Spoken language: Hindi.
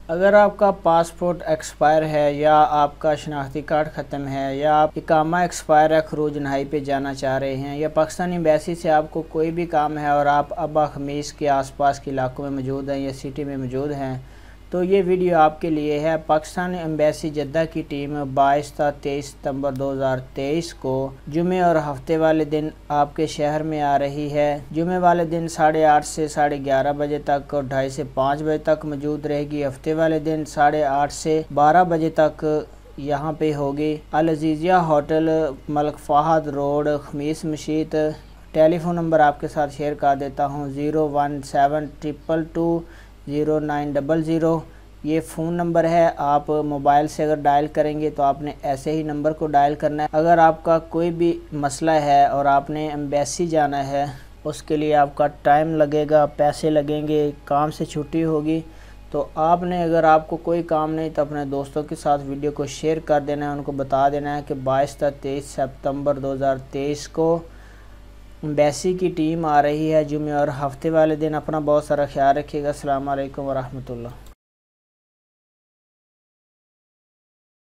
अगर आपका पासपोर्ट एक्सपायर है या आपका शनाख्ती कार्ड ख़त्म है या आप इकामा एक्सपायर है, खरूज नहाई पे जाना चाह रहे हैं या पाकिस्तानी एम्बेसी से आपको कोई भी काम है और आप अब्बा खमीस के आसपास के इलाकों में मौजूद हैं या सिटी में मौजूद हैं, तो ये वीडियो आपके लिए है। पाकिस्तानी एम्बेसी जद्दा की टीम 22-23 सितंबर 2023 को जुमे और हफ्ते वाले दिन आपके शहर में आ रही है। जुमे वाले दिन 8:30 से 11:30 बजे तक और 2:30 से 5 बजे तक मौजूद रहेगी। हफ्ते वाले दिन 8:30 से 12 बजे तक यहाँ पे होगी। Al Aziziya hotel, Malik Fahd road, Khamis Mushait. Telephone number आपके साथ शेयर कर देता हूँ 01722200900। ये फ़ोन नंबर है। आप मोबाइल से अगर डायल करेंगे तो आपने ऐसे ही नंबर को डायल करना है। अगर आपका कोई भी मसला है और आपने एम्बेसी जाना है, उसके लिए आपका टाइम लगेगा, पैसे लगेंगे, काम से छुट्टी होगी, तो आपने अगर आपको कोई काम नहीं तो अपने दोस्तों के साथ वीडियो को शेयर कर देना है। उनको बता देना है कि 22-23 सितंबर 2023 को एम्बेसी की टीम आ रही है जुमे और हफ्ते वाले दिन। अपना बहुत सारा ख्याल रखिएगा। अस्सलाम वालेकुम वरहमतुल्लाह।